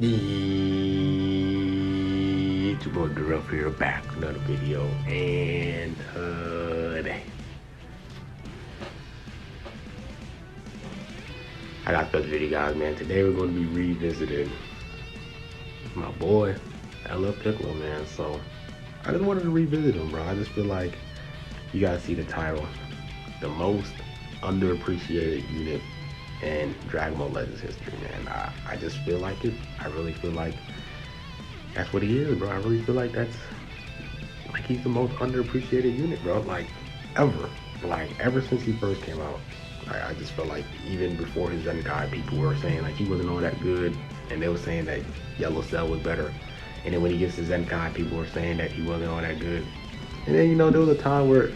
It's your boy Darrell here, back with another video, and I got this video, guys, man. Today we're going to be revisiting my boy, Piccolo, man. So I just wanted to revisit him, bro. I just feel like you guys see the title, the most underappreciated unit in Dragon Ball Legends history, man. I just feel like it. I really feel like that's what he is, bro. I really feel like that's like he's the most underappreciated unit, bro. Like ever. Like ever since he first came out. I just feel like even before his Zenkai, people were saying like he wasn't all that good, and they were saying that Yellow Cell was better. And then when he gets his Zenkai, people were saying that he wasn't all that good. And then, there was a time where,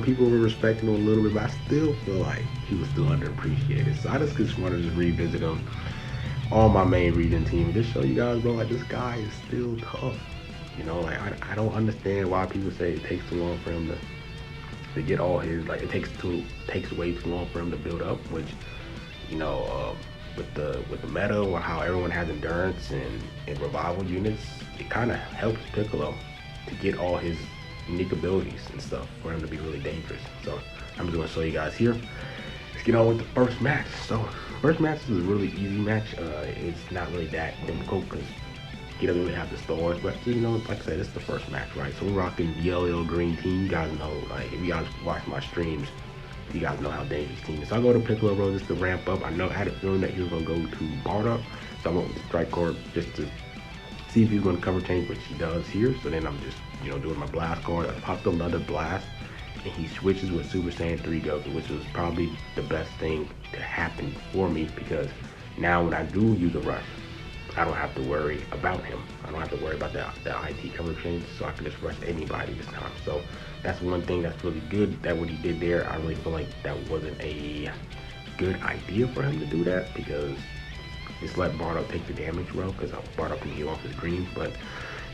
people were respecting him a little bit, but I still feel like he was still underappreciated. So I just wanted to revisit him on my main region team and just show you guys, bro, like this guy is still tough. Like I don't understand why people say it takes too long for him to get all his, like it takes way too long for him to build up, which, with the meta or how everyone has endurance and revival units, it kind of helps Piccolo to get all his unique abilities and stuff for him to be really dangerous. So I'm just gonna show you guys here. Let's get on with the first match. So first match is a really easy match. It's not really that difficult because he doesn't really have the stores, but like I said, it's the first match, right? So we're rocking yellow green team. You guys know, like if you guys watch my streams, you guys know how dangerous team is. So I go to Piccolo, bro, just to ramp up. I had a feeling that he was gonna go to Bardock, so I went with the strike cord just to see if he's going to cover change, which he does here. So then I'm just, doing my blast card. I popped another blast, and he switches with Super Saiyan 3 Goku, which was probably the best thing to happen for me, because now when I do use a rush, I don't have to worry about him. I don't have to worry about the IT cover change, so I can just rush anybody this time. So that's one thing that's really good, that what he did there. I really feel like that wasn't a good idea for him to do that, because just let Bardock take the damage, bro, because Bardock can heal off his green. But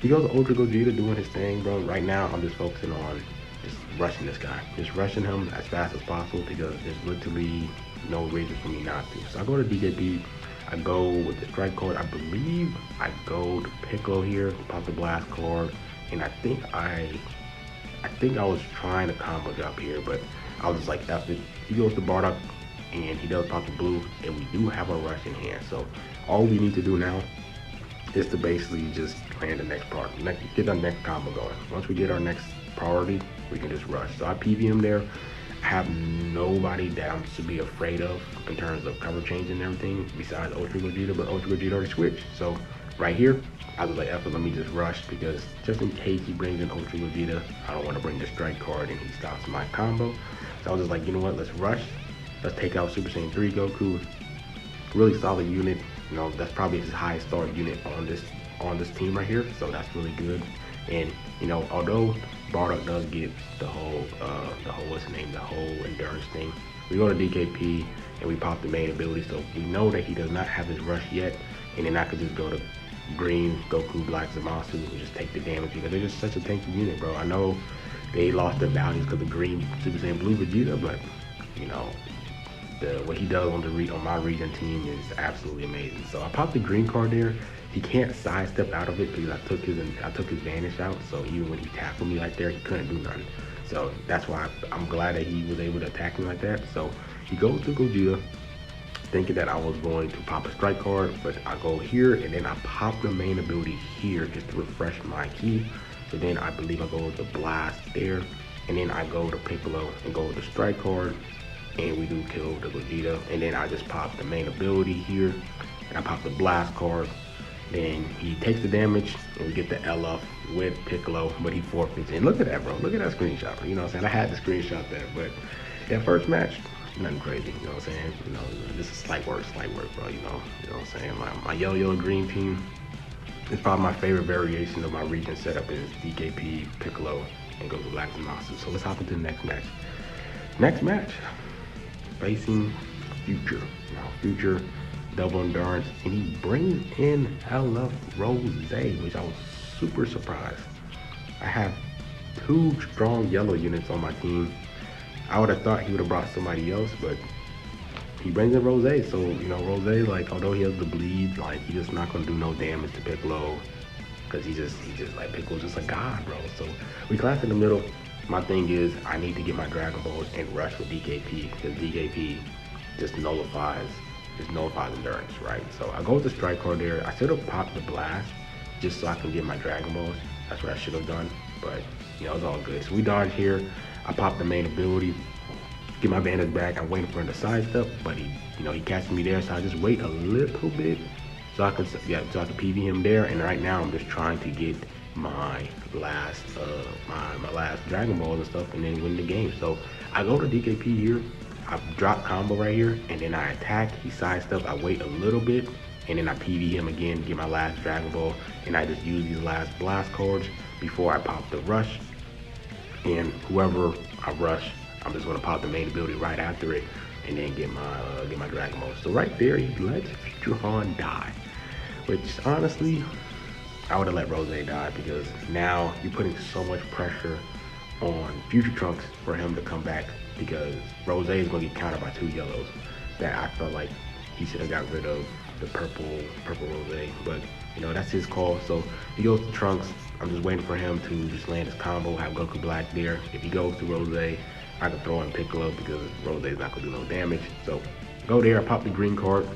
he goes Ultra Gogeta doing his thing, bro. Right now, I'm just focusing on just rushing this guy. Just rushing him as fast as possible, because there's literally no reason for me not to. So I go to DJP. I go with the strike card. I believe I go to Piccolo here, pop the blast card, and I think I was trying to combo drop here, but I was just like, F it. He goes to Bardock, and he does pop the blue, and we do have a rush in hand. So all we need to do now is to basically just land the next part, get the next combo going. Once we get our next priority, we can just rush. So I PV him there. I have nobody that I'm to be afraid of in terms of cover change and everything besides Ultra Gogeta, but Ultra Gogeta already switched. So right here, I was like, F it, let me just rush, because just in case he brings in Ultra Gogeta, I don't want to bring the strike card and he stops my combo. So I was just like, you know what, let's rush. Let's take out Super Saiyan 3 Goku. Really solid unit. That's probably his highest star unit on this team right here. So that's really good. And although Bardock does get the whole endurance thing, we go to DKP and we pop the main ability. So we know that he does not have his rush yet. And then I could just go to green Goku, black Zamasu, and just take the damage, because they're just such a tanky unit, bro. I know they lost their values because of green Super Saiyan Blue Vegeta, but what he does on my region team is absolutely amazing. So I popped the green card there. He can't sidestep out of it because I took his vanish out. So even when he tackled me like there, he couldn't do nothing. So that's why I'm glad that he was able to attack me like that. So he goes to Gogeta, thinking that I was going to pop a strike card, but I go here and then I pop the main ability here just to refresh my key. So then I believe I go with the blast there, and then I go to Piccolo and go with the strike card, and we do kill the Gogeta. And then I just pop the main ability here, and I pop the blast card. Then he takes the damage, and we get the LF with Piccolo, but he forfeits. And look at that, bro. Look at that screenshot. You know what I'm saying? I had to screenshot that, but that first match, nothing crazy. You know what I'm saying? This is slight work, bro. You know what I'm saying? My yellow green team is probably my favorite variation of my region setup is DKP, Piccolo, and Goku Black Zamasu. So let's hop into the next match. Next match, facing Future. Future, double endurance, and he brings in LF Rose, which I was super surprised. I have two strong yellow units on my team. I would have thought he would have brought somebody else, but he brings in Rose. So, you know, Rose, like, although he has the bleed, like, he's just not gonna do no damage to Piccolo. Because he just like, Piccolo's just a god, bro. So we clash in the middle. My thing is, I need to get my Dragon Balls and rush with DKP, because DKP just nullifies endurance, right? So I go with the strike card there. I should have popped the blast just so I can get my Dragon Balls. That's what I should have done, but you know, it's all good. So we dodge here. I pop the main ability, get my bandage back. I'm waiting for him to sidestep, but he catches me there. So I just wait a little bit so I can PV him there. And right now I'm just trying to get my last my last Dragon Balls and stuff, and then win the game. So I go to DKP here. I drop combo right here, and then I attack. He sidestep. I wait a little bit, and then I PV him again, get my last Dragon Ball, and I just use these last blast cards before I pop the rush. And whoever I rush, I'm just gonna pop the main ability right after it, and then get my Dragon Ball. So right there, he lets Future Han die, which honestly, I would have let Rose die, because now you're putting so much pressure on Future Trunks for him to come back, because Rose is going to get countered by 2 yellows that I felt like he should have got rid of the purple Rose, but you know, that's his call. So he goes to Trunks. I'm just waiting for him to just land his combo, have Goku Black there. If he goes to Rose, I can throw in Piccolo because Rose is not going to do no damage. So go there, I pop the green card,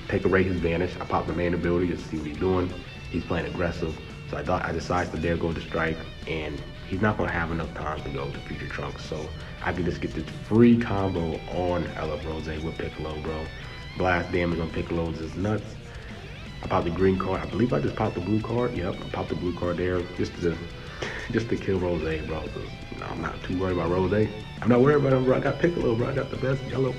take away his vanish. I pop the main ability just to see what he's doing. He's playing aggressive, so I decided to there go to strike, and he's not going to have enough time to go to Future Trunks. So I can just get this free combo on LF Rose with Piccolo, bro. Blast damage on Piccolo's is nuts. I popped the green card. I believe I just popped the blue card. Yep, I popped the blue card there just to kill Rose, bro. Cause, you know, I'm not too worried about Rose. I'm not worried about him, bro. I got Piccolo, bro. I got the best yellow.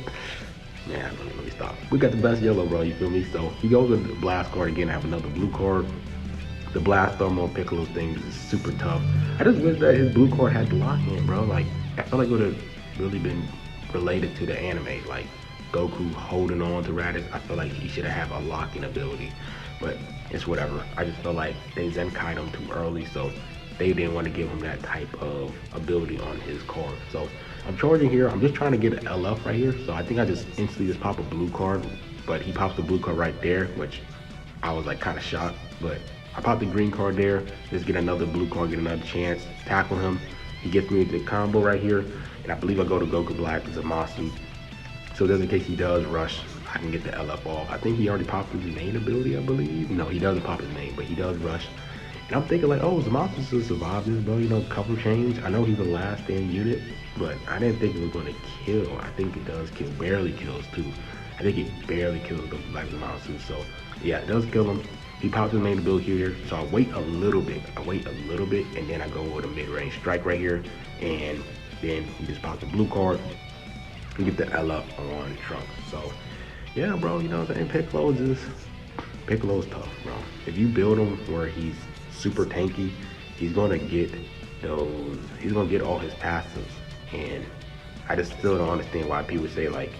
Man, let me stop. We got the best yellow, bro. You feel me? So he goes with the blast card again. I have another blue card. The blast thermal on Piccolo's thing is super tough. I just wish that his blue card had the lock in, bro. Like, I feel like it would have really been related to the anime. Like, Goku holding on to Raditz, I feel like he should have a locking ability, but it's whatever. I just feel like they Zenkai'd him too early, so they didn't want to give him that type of ability on his card. So I'm charging here. I'm just trying to get an LF right here. So I think I just instantly just pop a blue card, but he pops the blue card right there, which I was like kind of shocked. But I popped the green card there, just get another blue card, get another chance, tackle him. He gets me the combo right here, and I believe I go to Goku Black as a Masu. So just in case he does rush, I can get the LF off. I think he already popped his main ability, I believe. No, he doesn't pop his main, but he does rush. And I'm thinking like, oh, Zamasu still survive this, bro. You know, cover change. I know he's the last stand unit, but I didn't think it was going to kill. I think it does kill, barely kills too. I think it barely kills the Black Zamasu. So yeah, it does kill him. He pops his main ability here. So I wait a little bit. And then I go with a mid-range strike right here. And then he just pops the blue card and get the LF on Trunks. So yeah, bro, you know what I'm saying? Piccolo's tough, bro. If you build him where he's super tanky, he's gonna get all his passives. And I just still don't understand why people say like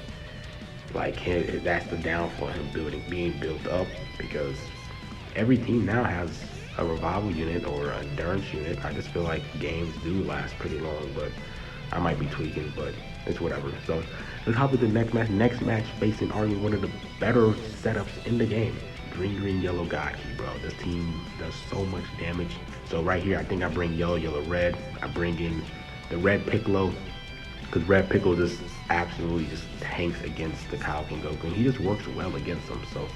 that's the downfall of him being built up, because every team now has a revival unit or an endurance unit. I just feel like games do last pretty long, but I might be tweaking, but it's whatever. So let's hop into the next match. Next match facing arguably one of the better setups in the game. Green, yellow God Key, bro. This team does so much damage. So right here, I think I bring yellow, red. I bring in the red Piccolo, because red Piccolo just absolutely just tanks against the Kaioken Goku. And he just works well against them. So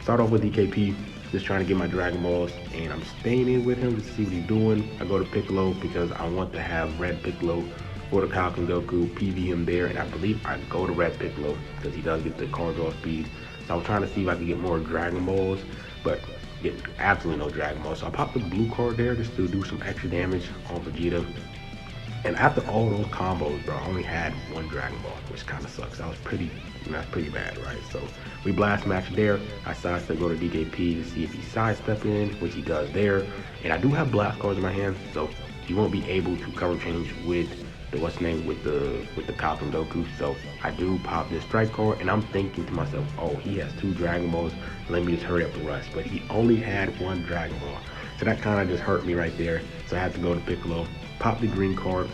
start off with DKP, just trying to get my Dragon Balls, and I'm staying in with him to see what he's doing. I go to Piccolo because I want to have red Piccolo for the Kaioken Goku, PV him there, and I believe I go to red Piccolo because he does get the card draw speed. So I was trying to see if I could get more Dragon Balls, but get absolutely no Dragon Balls. So I popped the blue card there just to do some extra damage on Vegeta. And after all those combos, bro, I only had one Dragon Ball, which kind of sucks. That's pretty bad, right? So we blast match there. I sidestep to go to DKP to see if he sidestep in, which he does there. And I do have blast cards in my hand, so he won't be able to cover change with the with the Kaioken Goku. So I do pop this strike card, and I'm thinking to myself, oh, he has 2 Dragon Balls. Let me just hurry up the rush. But he only had 1 Dragon Ball, so that kind of just hurt me right there. So I had to go to Piccolo, pop the green card,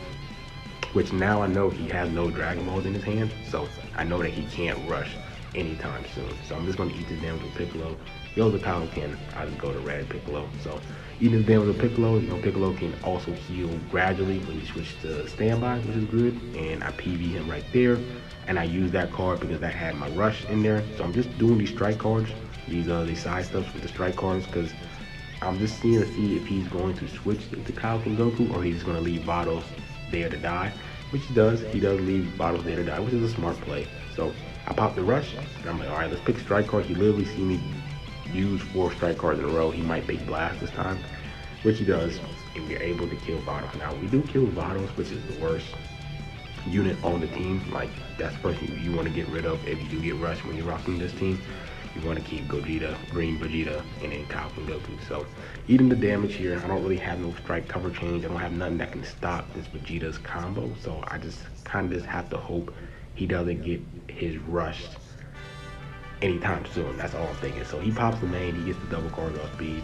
which now I know he has no Dragon Balls in his hand, so I know that he can't rush anytime soon. So I'm just going to eat this damage with Piccolo. Goes to Kaioken, I just go to red Piccolo. So eating this damage with Piccolo, you know, Piccolo can also heal gradually when you switch to standby, which is good. And I PV him right there. And I use that card because that had my rush in there. So I'm just doing these strike cards, these side stuffs with the strike cards, because I'm just seeing to see if he's going to switch to Kaioken Goku or he's going to leave Vados there to die, which he does. He does leave Vados there to die, which is a smart play. So I pop the rush, and I'm like, all right, let's pick strike card. He literally see me use 4 strike cards in a row. He might pick blast this time, which he does, and we're able to kill Vados. Now we do kill Vados, which is the worst unit on the team. Like, that's the person you want to get rid of if you do get rushed when you're rocking this team. You want to keep Gogeta, Green Vegeta, and then Kaioken Goku. So eating the damage here, I don't really have no strike cover change. I don't have nothing that can stop this Vegeta's combo. So I just kind of just have to hope he doesn't get his rushed anytime soon. That's all I'm thinking. So he pops the main, he gets the double cargo speed.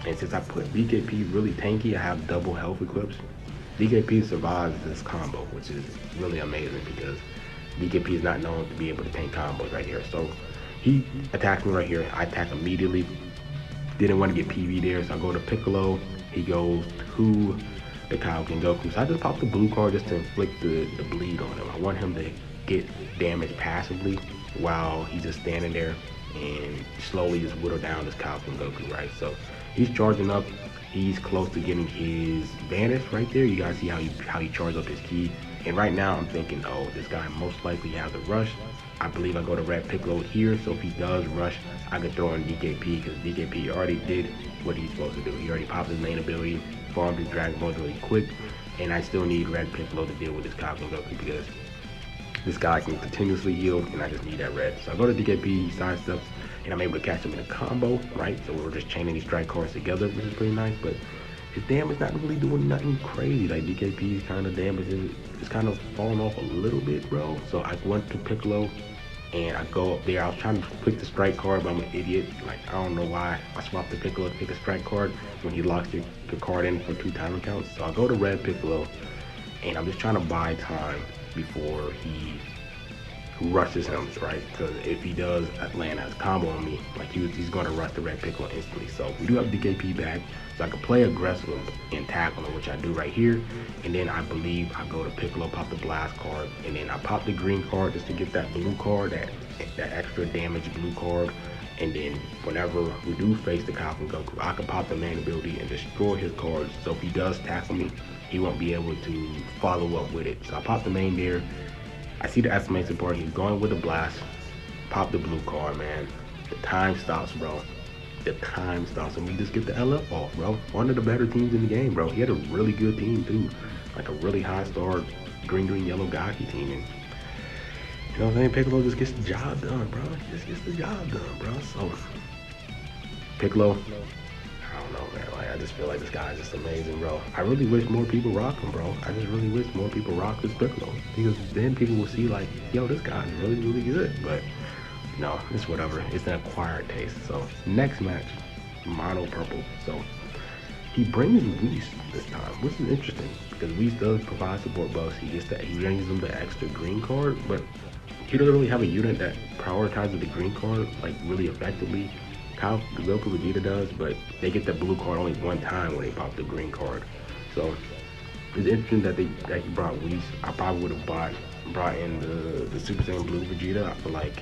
And since I put DKP really tanky, I have double health eclipse. DKP survives this combo, which is really amazing because DKP is not known to be able to tank combos right here. So he attacks me right here. I attack immediately. Didn't want to get PV there, so I go to Piccolo. He goes to the Kaioken Goku. So I just pop the blue card just to inflict the bleed on him. I want him to get damage passively while he's just standing there and slowly just whittle down this Kaioken Goku, right? So he's charging up. He's close to getting his vanish right there. You guys see how he charged up his ki. And right now I'm thinking, oh, this guy most likely has a rush. I believe I go to red Piccolo here, so if he does rush, I could throw in DKP because DKP already did what he's supposed to do. He already popped his main ability, farmed his Dragon Balls really quick, and I still need red Piccolo to deal with this Kaioken Goku because this guy can continuously heal, and I just need that red. So I go to DKP, he sidesteps, and I'm able to catch him in a combo, right? So we're just chaining these strike cards together, which is pretty nice, but his damage not really doing nothing crazy. Like DKP's kind of damage is kind of falling off a little bit, bro. So I went to Piccolo and I go up there. I was trying to pick the strike card, but I'm an idiot. Like, I don't know why I swapped the Piccolo to pick a strike card when he locks your card in for 2 timer counts. So I go to red Piccolo and I'm just trying to buy time before he rushes him, right? Because if he does land as a combo on me, like he's going to rush the red Piccolo instantly. So we do have DKP back, so I can play aggressive and tackle him, which I do right here. And then I believe I go to Piccolo, pop the blast card, and then I pop the green card just to get that blue card, that extra damage blue card. And then whenever we do face the Kaioken Goku, I can pop the main ability and destroy his cards. So if he does tackle me, he won't be able to follow up with it. So I pop the main there. I see the exclamation part, he's going with the blast. Pop the blue card, man. The time stops, bro. The time stops, and we just get the LF off, bro. One of the better teams in the game, bro. He had a really good team, too. Like a really high star, green, yellow Gaki team. And you know what I'm saying? Piccolo just gets the job done, bro. He just gets the job done, bro. So, Piccolo, I don't know, man. Like, I just feel like this guy is just amazing, bro. I really wish more people rock him, bro. I just really wish more people rock this Piccolo. Because then people will see, like, yo, this guy's really good. But, no, it's whatever. It's an acquired taste. So, next match, mono purple. So, he brings Whis this time, which is interesting. Because Whis does provide support buffs. He brings them the extra green card, but he doesn't really have a unit that prioritizes the green card, like, really effectively. Goku Vegeta does, but they get the blue card only one time when they pop the green card. So it's interesting that he brought Whis. I probably would have brought in the Super Saiyan Blue Vegeta. I feel like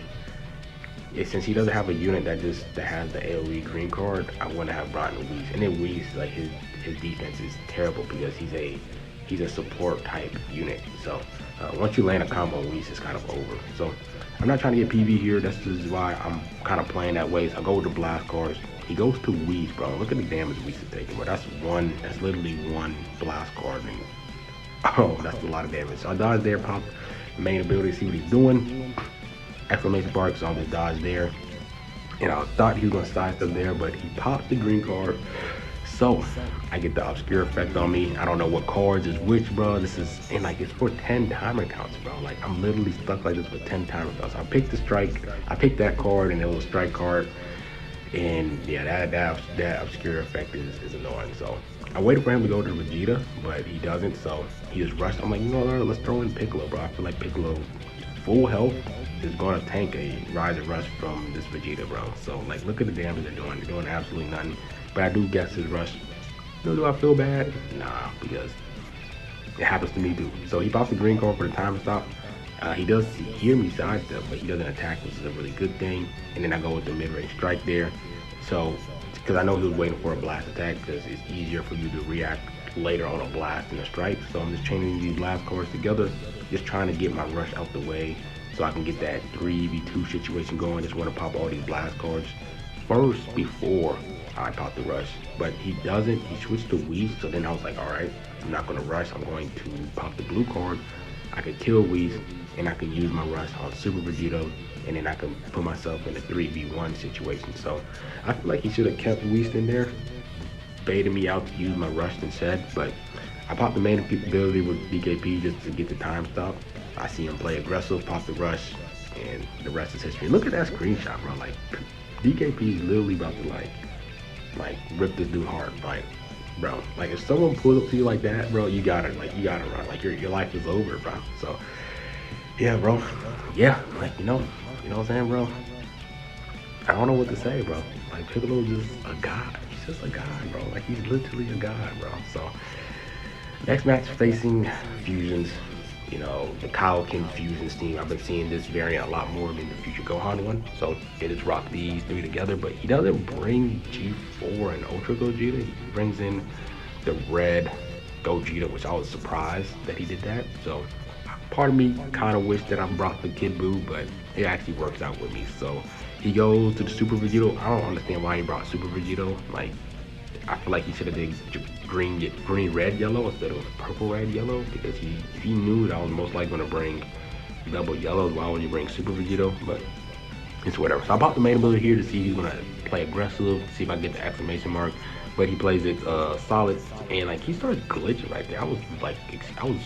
since he doesn't have a unit that has the AoE green card, I wouldn't have brought in Whis. And then Whis, like his defense is terrible because he's a support type unit. So once you land a combo on Whis, it's kind of over. So I'm not trying to get PV here. That's just why I'm kind of playing that way. So I go with the blast cards. He goes to Whis, bro. Look at the damage Whis is taking, bro. That's literally one blast card. And, oh, that's a lot of damage. So I dodge there, pop the main ability, see what he's doing. Exclamation mark, so I'll just dodge there. And I thought he was going to sidestep there, but he popped the green card. So I get the obscure effect on me. I don't know what cards is which, bro. This is, and like, it's for 10 timer counts, bro. Like, I'm literally stuck like this for 10 timer counts. I picked the strike, I picked that card, and it was a strike card. And yeah, that obscure effect is annoying. So I waited for him to go to Vegeta, but he doesn't. So he just rushed. I'm like, you know what? Let's throw in Piccolo, bro. I feel like Piccolo, full health, is going to tank a Rise and Rush from this Vegeta, bro. So like, look at the damage they're doing. They're doing absolutely nothing. But I do guess his rush. You know, do I feel bad? Nah, because it happens to me too. So he pops the green card for the time stop. He does hear me sidestep, but he doesn't attack, which is a really good thing. And then I go with the mid-range strike there. So, because I know he was waiting for a blast attack, because it's easier for you to react later on a blast than a strike. So I'm just chaining these blast cards together, just trying to get my rush out the way so I can get that 3v2 situation going. Just want to pop all these blast cards first before I pop the rush. But he doesn't. He switched to Whis, so then I was like, all right, I'm not going to rush. I'm going to pop the blue card. I could kill Whis, and I can use my rush on Super Vegito, and then I can put myself in a 3v1 situation. So I feel like he should have kept Whis in there, baited me out to use my rush instead, but I popped the main ability with DKP just to get the time stop. I see him play aggressive, pop the rush, and the rest is history. Look at that screenshot, bro. Like, DKP is literally about to like rip this dude hard. Like, bro, like if someone pulls up to you like that, bro, you gotta run. Like your life is over, bro. So yeah, bro. Yeah, like you know what I'm saying, bro? I don't know what to say, bro. Like Piccolo is just a god. He's just a god, bro. Like he's literally a god, bro. So next match facing fusions. You know, the Kaioken Fusions team. I've been seeing this variant a lot more than the Future Gohan one. So it is rock these three together, but he doesn't bring G4 and Ultra Gogeta. He brings in the red Gogeta, which I was surprised that he did that. So part of me kind of wish that I brought the Kid Buu, but it actually works out with me. So he goes to the Super Vegito. I don't understand why he brought Super Vegito. Like, I feel like he should have did green, red, yellow instead of purple, red, yellow, because if he knew that I was most likely going to bring double yellows, why would you bring Super Vegito? But it's whatever. So I bought the main ability here to see if he's going to play aggressive, see if I get the exclamation mark, but he plays it solid, and like he started glitching right there. I was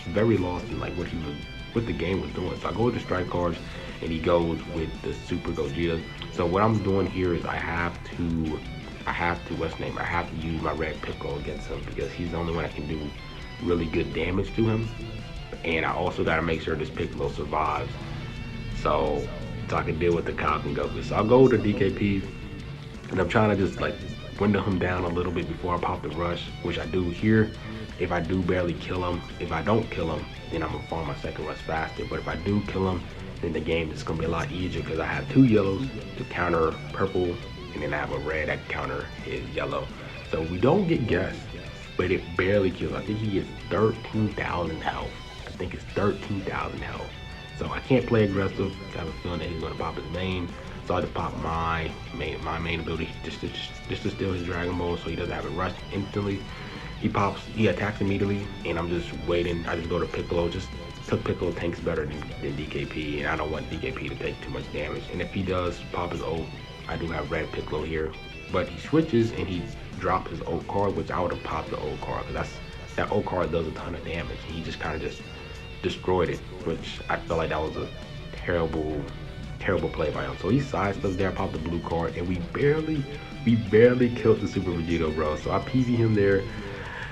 very lost in like what the game was doing. So I go with the strike cards, and he goes with the Super Gogeta. So what I'm doing here is I have to use my red Piccolo against him, because he's the only one that can do really good damage to him. And I also got to make sure this Piccolo survives, so I can deal with the Kaioken Goku. So I'll go with the DKP, and I'm trying to just like window him down a little bit before I pop the rush, which I do here. If I do barely kill him, if I don't kill him, then I'm gonna farm my second rush faster. But if I do kill him, then the game is gonna be a lot easier, because I have two yellows to counter purple, and then I have a red that counter his yellow. So we don't get guessed, but it barely kills. I think he gets 13,000 health. I think it's 13,000 health. So I can't play aggressive. I have a feeling that he's gonna pop his main. So I just pop my main ability just to steal his Dragon Ball, so he doesn't have it rushed instantly. He attacks immediately, and I'm just waiting. I just go to Piccolo, just took Piccolo tanks better than DKP, and I don't want DKP to take too much damage. And if he does pop his ult, I do have red Piccolo here, but he switches and he dropped his ult card, which I would have popped the ult card, because that ult card does a ton of damage. He just kind of just destroyed it, which I felt like that was a terrible play by him. So he sidesteps there, I popped the blue card, and we barely killed the Super Vegito, bro. So I PV him there,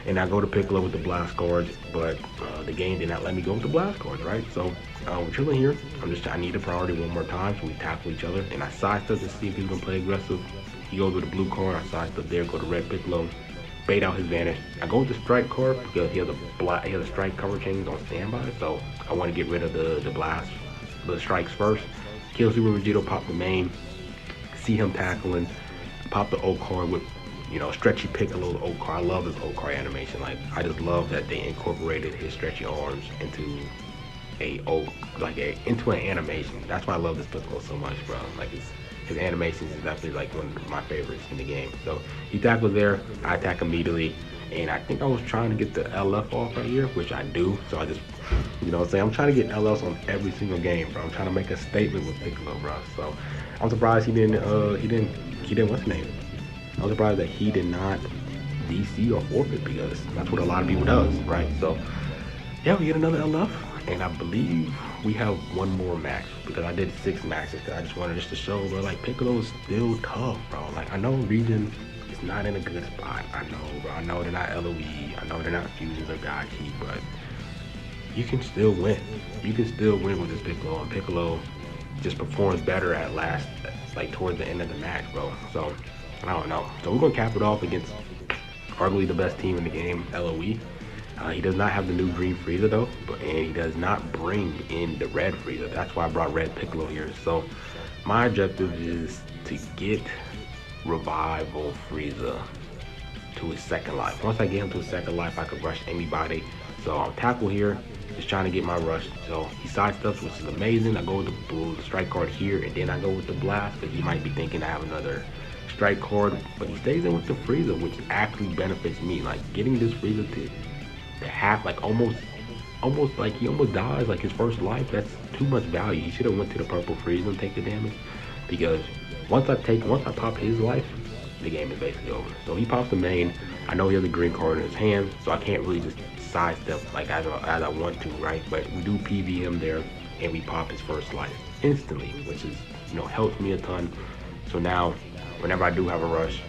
and I go to Piccolo with the blast cards, but the game did not let me go with the blast cards, right? So we're chilling here. I need a priority one more time, so we tackle each other, and I sidestep to see if he's gonna play aggressive. He goes with the blue card, I sidestep there, go to red Piccolo, bait out his vanish. I go with the strike card because he has a strike cover chains on standby, so I want to get rid of the strikes first. Kill Super Vegito, pop the main, see him tackling, pop the ult card with, you know, stretchy Piccolo ult card. I love his ult card animation. Like, I just love that they incorporated his stretchy arms into into an animation. That's why I love this Piccolo so much, bro. Like, his animations is definitely like one of my favorites in the game. So he tackles there, I attack immediately, and I think I was trying to get the LF off right here, which I do. So I just, you know what I'm saying, I'm trying to get LFs on every single game, bro. I'm trying to make a statement with Piccolo, bro. So I'm surprised he didn't what's his name? I'm surprised that he did not DC or forfeit, because that's what a lot of people does, right? So yeah, we get another LF, and I believe we have one more match because I did 6 matches because I just wanted just to show, bro, like Piccolo is still tough, bro. Like I know Regen is not in a good spot. I know, bro. I know they're not LOE. I know they're not fusions or God Key, but you can still win. You can still win with this Piccolo, and Piccolo just performs better at last, like towards the end of the match, bro. So I don't know. So we're gonna cap it off against arguably the best team in the game, LOE. He does not have the new green Frieza though, and he does not bring in the red Frieza. That's why I brought red Piccolo here. So my objective is to get Revival Frieza to his second life. Once I get him to his second life, I could rush anybody. So I'll tackle here, just trying to get my rush. So he sidesteps, which is amazing. I go with the blue strike card here, and then I go with the blast, because he might be thinking I have another strike card, but he stays in with the Frieza, which actually benefits me. Like getting this Frieza to half, like almost like he almost dies, like his first life. That's too much value. He should have went to the purple Frieza and take the damage, because once I pop his life, the game is basically over. So he pops the main. I know he has a green card in his hand, so I can't really just sidestep like as I want to, right? But we do PV him there, and we pop his first life instantly, which is, you know, helps me a ton. So now, whenever I do have a rush,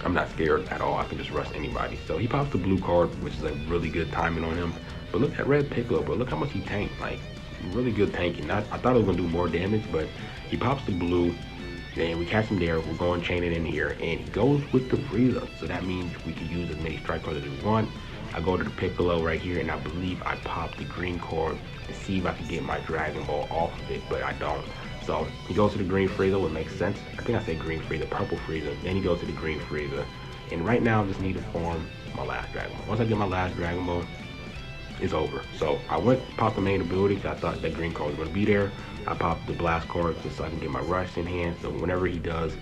I'm not scared at all. I can just rush anybody. So he pops the blue card, which is a really good timing on him. But look at red Piccolo, bro. Look how much he tanked. Like, really good tanking. I thought it was gonna do more damage, but he pops the blue. Then we catch him there. We're going chaining in here, and he goes with the Frieza. So that means we can use as many strike cards as we want. I go to the Piccolo right here, and I believe I pop the green card to see if I can get my Dragon Ball off of it, but I don't. So he goes to the green Frieza, which makes sense. I think I said green Frieza, purple Frieza. Then he goes to the green Frieza. And right now I just need to farm my last Dragon Ball. Once I get my last Dragon Ball, it's over. So I went popped the main ability because I thought that green card was going to be there. I popped the blast card just so I can get my rush in hand. So whenever he does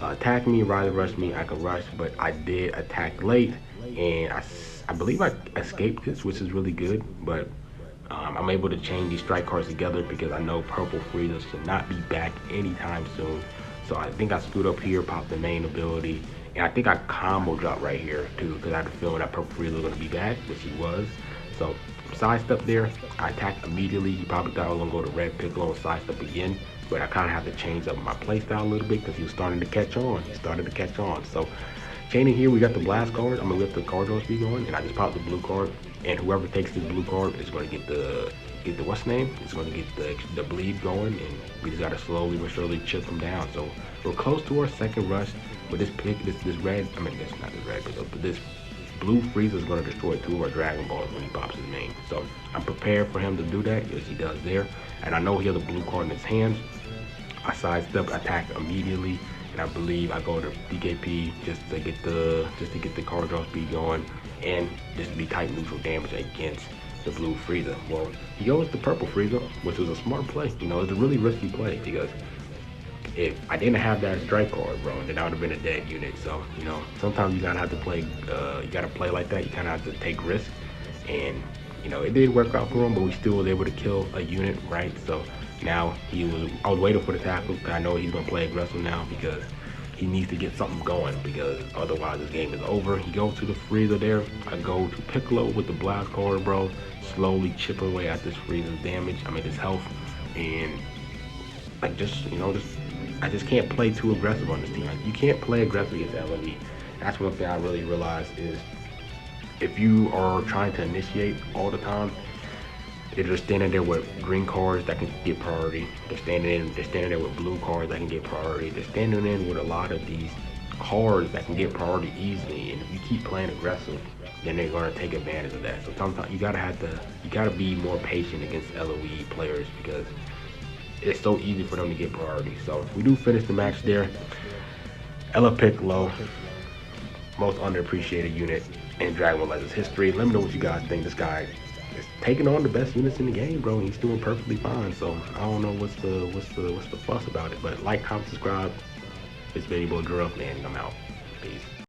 attack me, rather rush me, I can rush. But I did attack late, and I believe I escaped this, which is really good. But I'm able to chain these strike cards together because I know purple Frieza should not be back anytime soon. So I think I screwed up here, popped the main ability, and I think I combo dropped right here too, because I had a feeling that purple Frieza was going to be back, which he was. So sidestep there, I attacked immediately. He probably thought I was going to go to red Piccolo and sidestep again, but I kind of have to change up my playstyle a little bit because he was starting to catch on. He started to catch on. So chaining here, we got the blast card. I'm going to let the card draw speed going, and I just popped the blue card. And whoever takes this blue card is going to get the what's name? It's going to get the bleed going, and we just got to slowly but surely chip them down. So we're close to our second rush, but this red, I mean, this not this red, but this blue Frieza is going to destroy 2 of our Dragon Balls when he pops his main. So I'm prepared for him to do that, as he does there. And I know he has a blue card in his hands. I sidestep, attack immediately, and I believe I go to DKP just to get the card draw speed going, and just to be type neutral damage against the blue Frieza. Well, he goes to purple Frieza, which was a smart play. You know, it's a really risky play because if I didn't have that strike card, bro, then I would have been a dead unit. So, you know, sometimes you gotta have to play, you gotta play like that. You kind of have to take risks, and you know, it did work out for him, but we still was able to kill a unit, right? So now I was waiting for the tackle, because I know he's gonna play aggressive now because he needs to get something going, because otherwise this game is over. He goes to the Frieza there. I go to Piccolo with the blast card, bro. Slowly chip away at this Frieza's damage, his health, and like I just can't play too aggressive on this team. Like, you can't play aggressive against LOE. That's one thing I really realized is if you are trying to initiate all the time, they're just standing there with green cards that can get priority. They're standing there with blue cards that can get priority. They're standing in with a lot of these cards that can get priority easily. And if you keep playing aggressive, then they're gonna take advantage of that. So sometimes you gotta be more patient against LOE players, because it's so easy for them to get priority. So we do finish the match there. Piccolo, most underappreciated unit in Dragon Ball Legends history. Let me know what you guys think. This guy is taking on the best units in the game, bro. He's doing perfectly fine. So I don't know what's the fuss about it. But like, comment, subscribe. It's Baby Boy Girl, and I'm out. Peace.